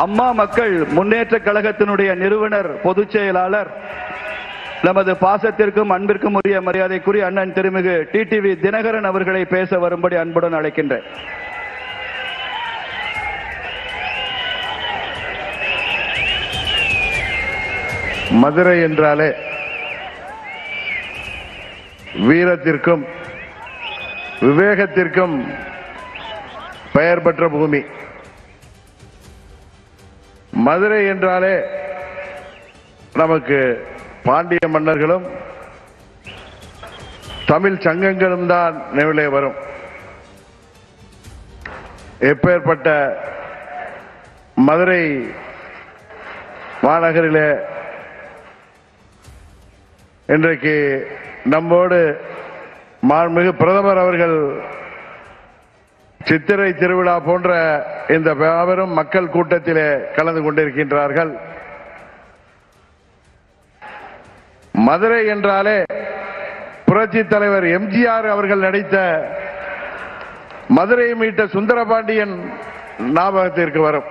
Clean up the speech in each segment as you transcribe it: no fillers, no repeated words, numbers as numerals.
அம்மா மக்கள் முன்னேற்ற கழகத்தினுடைய நிறுவனர் பொதுச் செயலாளர் நமது பாசத்திற்கும் அன்பிற்கும் உரிய மரியாதைக்குரிய அண்ணன் திருமிகு டிடிவி தினகரன் அவர்களை பேச வரும்படி அன்புடன் அழைக்கின்றேன். மதுரை என்றாலே வீரத்திற்கும் விவேகத்திற்கும் பெயர் பெற்ற பூமி. மதுரை என்றாலே நமக்கு பாண்டிய மன்னர்களும் தமிழ் சங்கங்களும் தான் நினைவிலே வரும். எப்பேற்பட்ட மதுரை மாநகரிலே இன்றைக்கு நம்மோடு மாண்புமிகு பிரதமர் அவர்கள் சித்திரை திருவிழா போன்ற இந்த மாபெரும் மக்கள் கூட்டத்திலே கலந்து கொண்டிருக்கின்றார்கள். மதுரை என்றாலே புரட்சி தலைவர் எம்ஜிஆர் அவர்கள் நடித்த மதுரை மீட்ட சுந்தரபாண்டியன் ஞாபகத்திற்கு வரும்.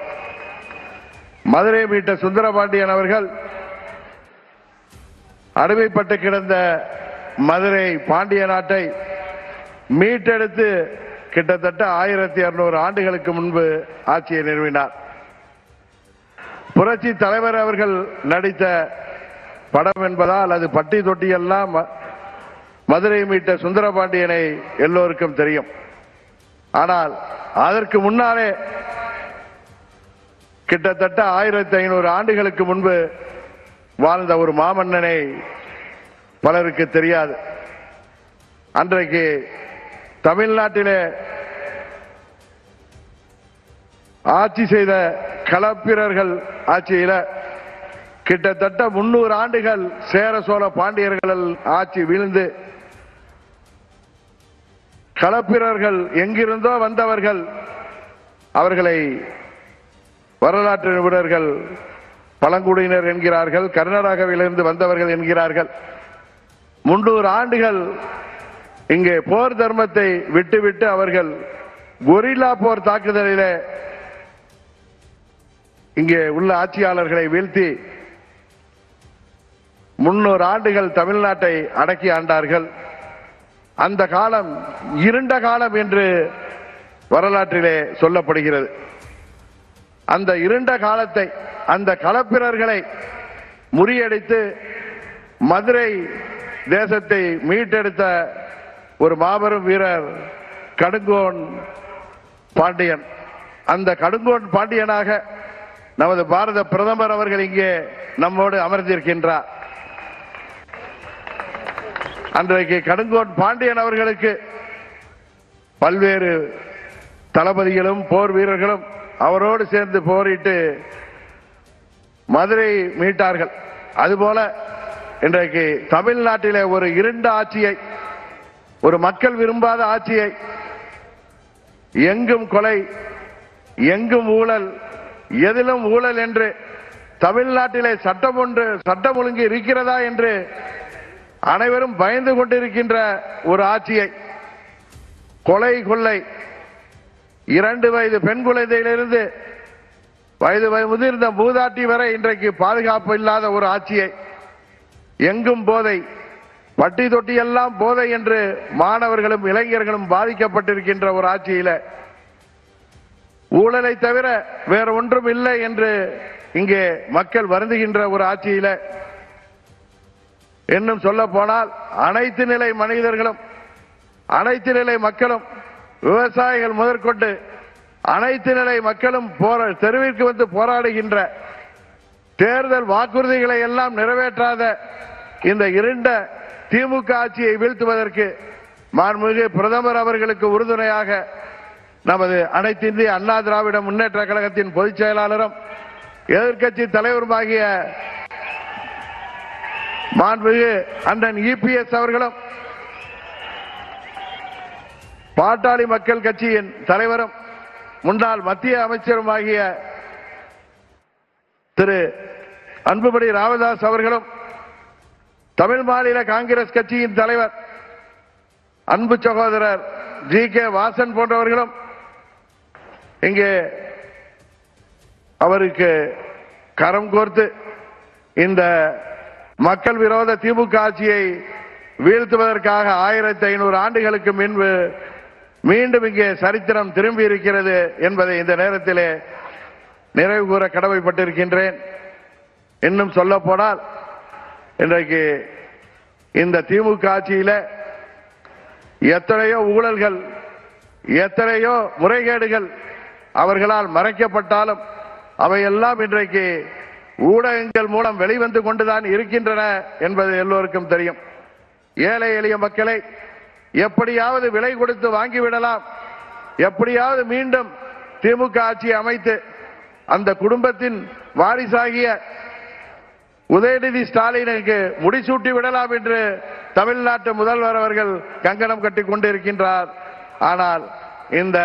மதுரை மீட்ட சுந்தரபாண்டியன் அவர்கள் அடிமைப்பட்டு கிடந்த மதுரை பாண்டிய நாட்டை மீட்டெடுத்து கிட்டத்தட்ட 1200 ஆண்டுகளுக்கு முன்பு ஆட்சியை நிறுவினார். புரட்சி தலைவர் அவர்கள் நடித்த படம் என்பதால் அது பட்டி தொட்டியெல்லாம் மதுரை மீட்ட சுந்தரபாண்டியனை எல்லோருக்கும் தெரியும். ஆனால் அதற்கு முன்னாலே கிட்டத்தட்ட 1500 ஆண்டுகளுக்கு முன்பு வாழ்ந்த ஒரு மாமன்னனை பலருக்கு தெரியாது. அன்றைக்கு தமிழ்நாட்டிலே ஆட்சி செய்த களப்பிரர்கள் ஆட்சியில கிட்டத்தட்ட 300 ஆண்டுகள் சேர சோழ பாண்டியர்கள் ஆட்சி வீழ்ந்து களப்பிரர்கள் எங்கிருந்தோ வந்தவர்கள் அவர்களை வரலாற்று நிபுணர்கள் பழங்குடியினர் என்கிறார்கள், கர்நாடகாவிலிருந்து வந்தவர்கள் என்கிறார்கள். 300 ஆண்டுகள் இங்கே போர் தர்மத்தை விட்டுவிட்டு அவர்கள் கொரில்லா போர் தாக்குதலிலே இங்கே உள்ள ஆட்சியாளர்களை வீழ்த்தி 300 ஆண்டுகள் தமிழ்நாட்டை அடக்கி ஆண்டார்கள். அந்த காலம் இருண்ட காலம் என்று வரலாற்றிலே சொல்லப்படுகிறது. அந்த இருண்ட காலத்தை, அந்த களப்பிரர்களை முறியடித்து மதுரை தேசத்தை மீட்டெடுத்த ஒரு மாபெரும் வீரர் கடுங்கோன் பாண்டியன். அந்த கடுங்கோன் பாண்டியனாக நமது பாரத பிரதமர் அவர்கள் இங்கே நம்மோடு அமர்ந்திருக்கின்றார். அன்றைக்கு கடுங்கோன் பாண்டியன் அவர்களுக்கு பல்வேறு தளபதிகளும் போர் வீரர்களும் அவரோடு சேர்ந்து போரிட்டு மதுரை மீட்டார்கள். அதுபோல இன்றைக்கு தமிழ்நாட்டிலே ஒரு இருண்ட ஆட்சியை, ஒரு மக்கள் விரும்பாத ஆட்சியை, எங்கும் கொலை, எங்கும் ஊழல், எதிலும் ஊழல் என்று தமிழ்நாட்டிலே சட்டம் ஒழுங்கு இருக்கிறதா என்று அனைவரும் பயந்து கொண்டிருக்கின்ற ஒரு ஆட்சியை, கொலை கொள்ளை, 2 வயது பெண் குழந்தையிலிருந்து வயது முதிர்ந்த மூதாட்டி வரை இன்றைக்கு பாதுகாப்பு இல்லாத ஒரு ஆட்சியை, எங்கும் போதை, பட்டி தொட்டி எல்லாம் போதை என்று மாணவர்களும் இளைஞர்களும் பாதிக்கப்பட்டிருக்கின்ற ஒரு ஆட்சியில ஊழலை தவிர வேற ஒன்றும் இல்லை என்று இங்கே மக்கள் வருந்துகின்ற ஒரு ஆட்சியில, இன்னும் சொல்ல போனால் அனைத்து நிலை மனிதர்களும், அனைத்து நிலை மக்களும், விவசாயிகள் முதற்கொண்டு அனைத்து நிலை மக்களும் தெருவிற்கு வந்து போராடுகின்ற, தேர்தல் வாக்குறுதிகளை எல்லாம் நிறைவேற்றாத இந்த இருண்ட திமுக ஆட்சியை வீழ்த்துவதற்கு மாண்புமிகு பிரதமர் அவர்களுக்கு உறுதுணையாக நமது அனைத்து இந்திய அண்ணா திராவிட முன்னேற்ற கழகத்தின் பொதுச் செயலாளரும் எதிர்க்கட்சி தலைவருமாகிய மாண்புமிகு அண்ணன் இபிஎஸ் அவர்களும், பாட்டாளி மக்கள் கட்சியின் தலைவரும் முன்னாள் மத்திய அமைச்சருமாகிய திரு அன்புமணி ராமதாஸ் அவர்களும், தமிழ் மாநில காங்கிரஸ் கட்சியின் தலைவர் அன்பு சகோதரர் ஜி கே வாசன் போன்றவர்களும் இங்கே அவருக்கு கரம் கோர்த்து இந்த மக்கள் விரோத திமுக ஆட்சியை வீழ்த்துவதற்காக 1500 ஆண்டுகளுக்கு முன்பு மீண்டும் இங்கே சரித்திரம் திரும்பி இருக்கிறது என்பதை இந்த நேரத்திலே நிறைவு கூற கடமைப்பட்டிருக்கின்றேன். இன்னும் சொல்ல போனால் இன்றைக்கு இந்த திமுக ஆட்சியில எத்தனையோ ஊழல்கள், எத்தனையோ முறைகேடுகள் அவர்களால் மறைக்கப்பட்டாலும் அவையெல்லாம் இன்றைக்கு ஊடகங்கள் மூலம் வெளிவந்து கொண்டுதான் இருக்கின்றன என்பது எல்லோருக்கும் தெரியும். ஏழை எளிய மக்களை எப்படியாவது விலை கொடுத்து வாங்கிவிடலாம், எப்படியாவது மீண்டும் திமுக ஆட்சி அமைத்து அந்த குடும்பத்தின் வாரிசாகிய உதயநிதி ஸ்டாலினுக்கு முடிசூட்டி விடலாம் என்று தமிழ்நாட்டு முதல்வர் அவர்கள் கங்கணம் கட்டிக் கொண்டிருக்கின்றார். ஆனால் இந்த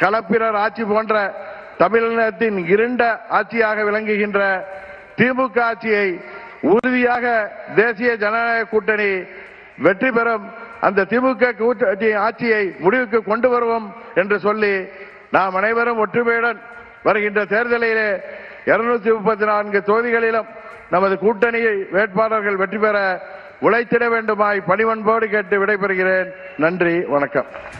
களப்பிரர் ஆட்சி போன்ற தமிழ்நாட்டின் இருண்ட ஆட்சியாக விளங்குகின்ற திமுக ஆட்சியை உறுதியாக தேசிய ஜனநாயக கூட்டணி வெற்றி பெறும், அந்த திமுக ஆட்சியை முடிவுக்கு கொண்டு வருவோம் என்று சொல்லி நாம் அனைவரும் ஒற்றுமையுடன் வருகின்ற தேர்தலிலே 234 தொகுதிகளிலும் நமது கூட்டணி வேட்பாளர்கள் வெற்றி பெற உழைத்திட வேண்டுமாய் பணிவன்போடு கேட்டு விடைபெறுகிறேன். நன்றி, வணக்கம்.